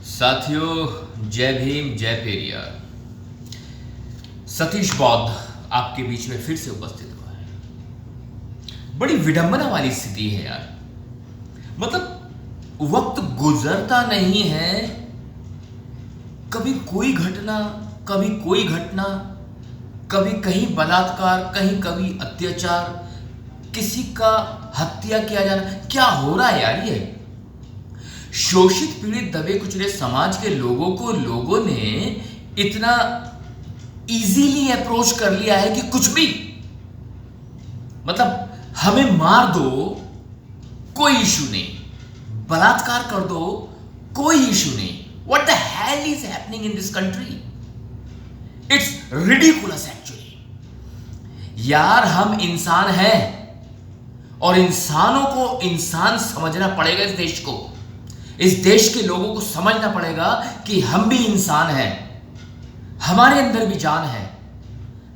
साथियों, जय भीम जय पेरियार। सतीश बौद्ध आपके बीच में फिर से उपस्थित हुआ है। बड़ी विडंबना वाली स्थिति है यार। मतलब वक्त गुजरता नहीं है, कभी कोई घटना, कभी कोई घटना, कभी कहीं बलात्कार, कहीं कभी अत्याचार, किसी का हत्या किया जाना। क्या हो रहा है यार? ये शोषित पीड़ित दबे कुचले समाज के लोगों को लोगों ने इतना इजीली अप्रोच कर लिया है कि कुछ भी, मतलब हमें मार दो कोई इशू नहीं, बलात्कार कर दो कोई इशू नहीं। What the hell is happening in this country? It's ridiculous actually. यार हम इंसान हैं और इंसानों को इंसान समझना पड़ेगा। इस देश के लोगों को समझना पड़ेगा कि हम भी इंसान हैं, हमारे अंदर भी जान है,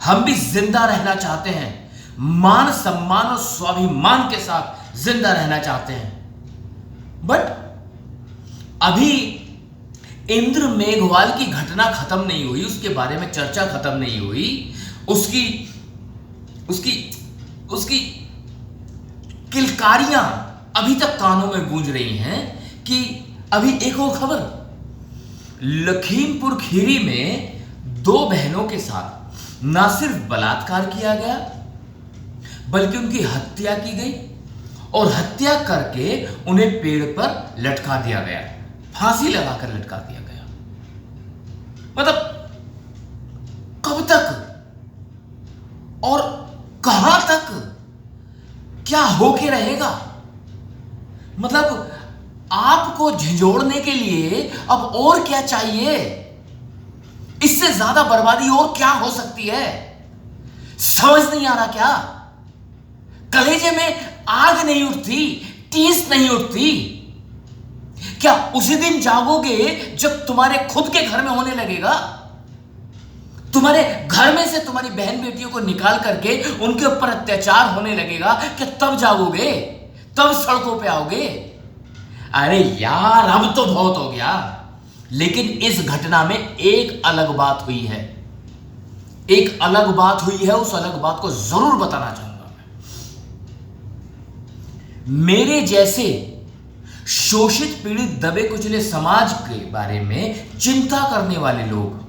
हम भी जिंदा रहना चाहते हैं, मान सम्मान और स्वाभिमान के साथ जिंदा रहना चाहते हैं। बट अभी इंद्र मेघवाल की घटना खत्म नहीं हुई, उसके बारे में चर्चा खत्म नहीं हुई, उसकी किलकारियां अभी तक कानों में गूंज रही हैं कि अभी एक और खबर, लखीमपुर खीरी में दो बहनों के साथ ना सिर्फ बलात्कार किया गया बल्कि उनकी हत्या की गई और हत्या करके उन्हें पेड़ पर लटका दिया गया, फांसी लगाकर लटका दिया गया। मतलब कब तक और कहां तक क्या होके रहेगा? मतलब आपको झंझोड़ने के लिए अब और क्या चाहिए? इससे ज्यादा बर्बादी और क्या हो सकती है? समझ नहीं आ रहा क्या? कलेजे में आग नहीं उठती, टीस नहीं उठती? क्या उसी दिन जागोगे जब तुम्हारे खुद के घर में होने लगेगा? तुम्हारे घर में से तुम्हारी बहन बेटियों को निकाल करके उनके ऊपर अत्याचार होने लगेगा? क्या तब जागोगे? तब सड़कों पे आओगे? अरे यार अब तो बहुत हो गया। लेकिन इस घटना में एक अलग बात हुई है, एक अलग बात हुई है। उस अलग बात को जरूर बताना चाहूंगा मैं। मेरे जैसे शोषित पीड़ित दबे कुचले समाज के बारे में चिंता करने वाले लोग,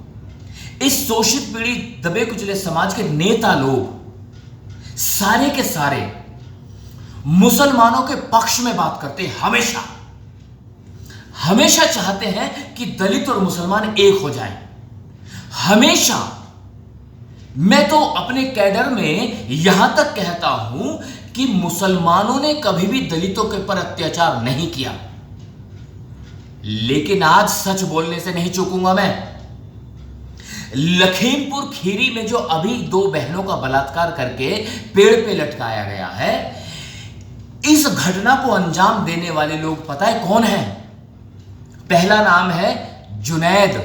इस शोषित पीड़ित दबे कुचले समाज के नेता लोग सारे के सारे मुसलमानों के पक्ष में बात करते हैं। हमेशा चाहते हैं कि दलित और मुसलमान एक हो जाएं। हमेशा। मैं तो अपने कैडर में यहां तक कहता हूं कि मुसलमानों ने कभी भी दलितों के ऊपर अत्याचार नहीं किया। लेकिन आज सच बोलने से नहीं चूकूंगा मैं। लखीमपुर खीरी में जो अभी दो बहनों का बलात्कार करके पेड़ पे लटकाया गया है, इस घटना को अंजाम देने वाले लोग पता है कौन है? पहला नाम है जुनैद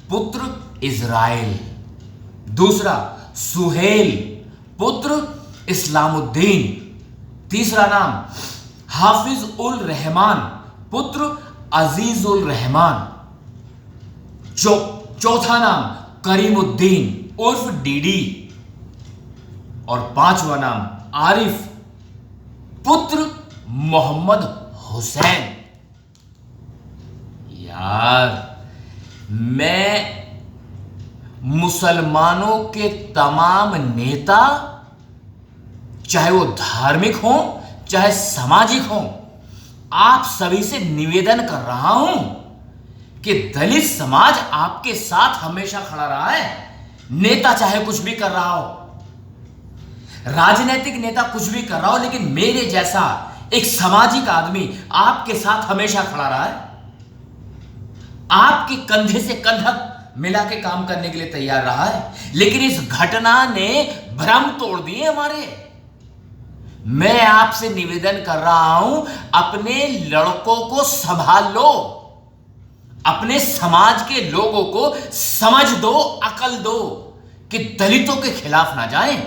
पुत्र इज़राइल, दूसरा सुहेल पुत्र इस्लामुद्दीन, तीसरा नाम हाफिज उल रहमान पुत्र अजीज उल रहमान, चौथा नाम करीमुद्दीन उर्फ डीडी और पांचवा नाम आरिफ पुत्र मोहम्मद हुसैन। यार मैं मुसलमानों के तमाम नेता, चाहे वो धार्मिक हो चाहे सामाजिक हो, आप सभी से निवेदन कर रहा हूं कि दलित समाज आपके साथ हमेशा खड़ा रहा है। नेता चाहे कुछ भी कर रहा हो, राजनीतिक नेता कुछ भी कर रहा हो, लेकिन मेरे जैसा एक सामाजिक आदमी आपके साथ हमेशा खड़ा रहा है। आपके कंधे से कंधा मिला के काम करने के लिए तैयार रहा है। लेकिन इस घटना ने भ्रम तोड़ दिए हमारे। मैं आपसे निवेदन कर रहा हूं, अपने लड़कों को संभाल लो, अपने समाज के लोगों को समझ दो, अकल दो कि दलितों के खिलाफ ना जाएं।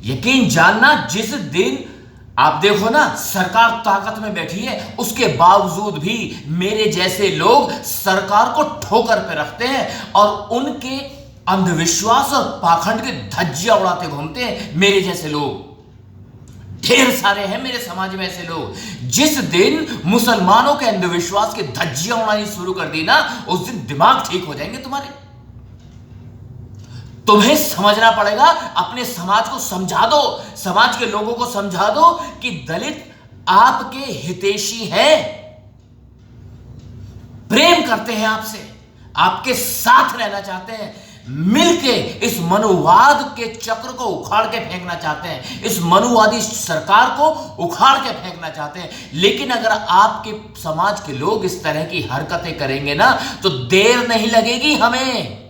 यकीन जानना, जिस दिन आप देखो ना, सरकार ताकत में बैठी है, उसके बावजूद भी मेरे जैसे लोग सरकार को ठोकर पे रखते हैं और उनके अंधविश्वास और पाखंड के धज्जियां उड़ाते घूमते हैं। मेरे जैसे लोग ढेर सारे हैं मेरे समाज में ऐसे लोग। जिस दिन मुसलमानों के अंधविश्वास की धज्जियां उड़ानी शुरू कर दी ना, उस दिन दिमाग ठीक हो जाएंगे तुम्हारे। तुम्हें समझना पड़ेगा, अपने समाज को समझा दो, समाज के लोगों को समझा दो कि दलित आपके हितैषी हैं, प्रेम करते हैं आपसे, आपके साथ रहना चाहते हैं, मिलके इस मनुवाद के चक्र को उखाड़ के फेंकना चाहते हैं, इस मनुवादी सरकार को उखाड़ के फेंकना चाहते हैं। लेकिन अगर आपके समाज के लोग इस तरह की हरकतें करेंगे ना, तो देर नहीं लगेगी, हमें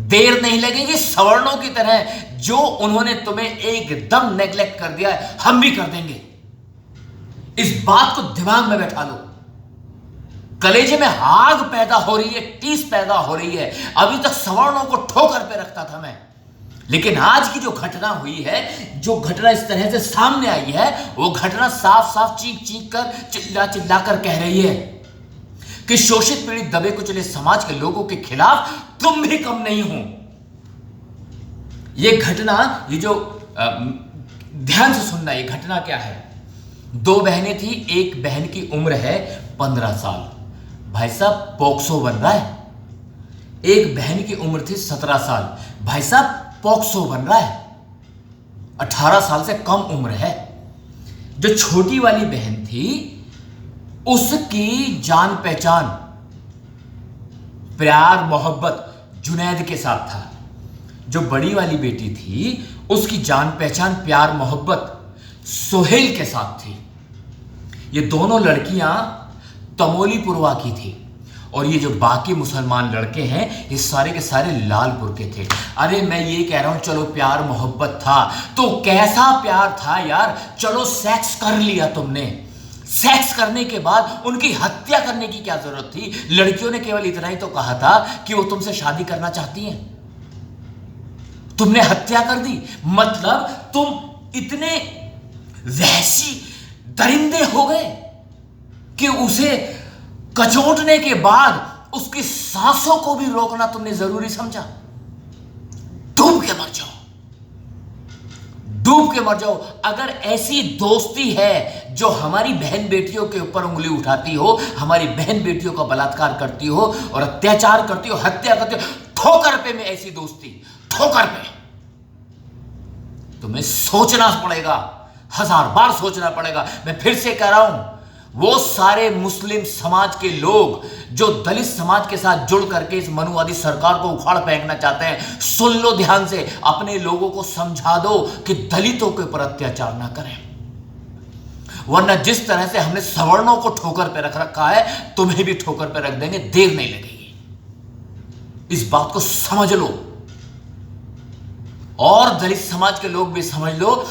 देर नहीं लगेगी। सवर्णों की तरह जो उन्होंने तुम्हें एकदम नेग्लेक्ट कर दिया है, हम भी कर देंगे। इस बात को दिमाग में बैठा लो। कलेजे में आग पैदा हो रही है, टीस पैदा हो रही है। अभी तक सवर्णों को ठोकर पे रखता था मैं, लेकिन आज की जो घटना हुई है, जो घटना इस तरह से सामने आई है, वो घटना साफ साफ चीख चीख कर, चिल्ला चिल्ला कर कह रही है कि शोषित पीड़ित दबे कुचले समाज के लोगों के खिलाफ तुम भी कम नहीं हो। ये घटना, ये जो ध्यान से सुनना, ये घटना क्या है। दो बहनें थी, एक बहन की उम्र है 15 साल, भाई साहब पॉक्सो बन रहा है। एक बहन की उम्र थी 17 साल, भाई साहब पॉक्सो बन रहा है। 18 साल से कम उम्र है। जो छोटी वाली बहन थी, उसकी जान पहचान प्यार मोहब्बत जुनैद के साथ था। जो बड़ी वाली बेटी थी, उसकी जान पहचान प्यार मोहब्बत सोहेल के साथ थी। ये दोनों लड़कियां तमोलीपुरवा की थी और ये जो बाकी मुसलमान लड़के हैं, ये सारे के सारे लालपुर के थे। अरे मैं ये कह रहा हूं, चलो प्यार मोहब्बत था तो कैसा प्यार था यार। चलो सेक्स कर लिया तुमने, सेक्स करने के बाद उनकी हत्या करने की क्या जरूरत थी। लड़कियों ने केवल इतना ही तो कहा था कि वो तुमसे शादी करना चाहती हैं, तुमने हत्या कर दी। मतलब तुम इतने वहशी दरिंदे हो गए कि उसे कचोटने के बाद उसकी सांसों को भी रोकना तुमने जरूरी समझा। डूब के मर जाओ, डूब के मर जाओ। अगर ऐसी दोस्ती है जो हमारी बहन बेटियों के ऊपर उंगली उठाती हो, हमारी बहन बेटियों का बलात्कार करती हो और अत्याचार करती हो, हत्या करती हो, ठोकर पे में ऐसी दोस्ती, ठोकर पे, तुम्हें सोचना पड़ेगा, 1000 बार सोचना पड़ेगा। मैं फिर से कह रहा हूं, वो सारे मुस्लिम समाज के लोग जो दलित समाज के साथ जुड़ करके इस मनुवादी सरकार को उखाड़ फेंकना चाहते हैं, सुन लो ध्यान से, अपने लोगों को समझा दो कि दलितों के ऊपर अत्याचार ना करें, वरना जिस तरह से हमने सवर्णों को ठोकर पे रख रखा है, तुम्हें भी ठोकर पे रख देंगे, देर नहीं लगेगी। इस बात को समझ लो और दलित समाज के लोग भी समझ लो।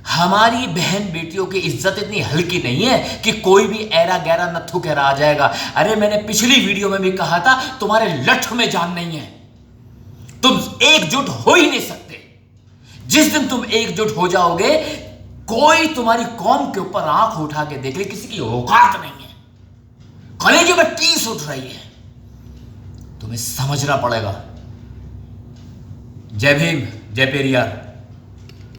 हमारी बहन बेटियों की इज्जत इतनी हल्की नहीं है कि कोई भी ऐरा गैरा नत्थु कह रहा आ जाएगा। अरे मैंने पिछली वीडियो में भी कहा था, तुम्हारे लठ में जान नहीं है, तुम एकजुट हो ही नहीं सकते। जिस दिन तुम एकजुट हो जाओगे, कोई तुम्हारी कौम के ऊपर आंख उठा के देख ले, किसी की औकात नहीं है। कलेजे में टीस उठ रही है, तुम्हें समझना पड़ेगा। जय भीम, जय पेरियार।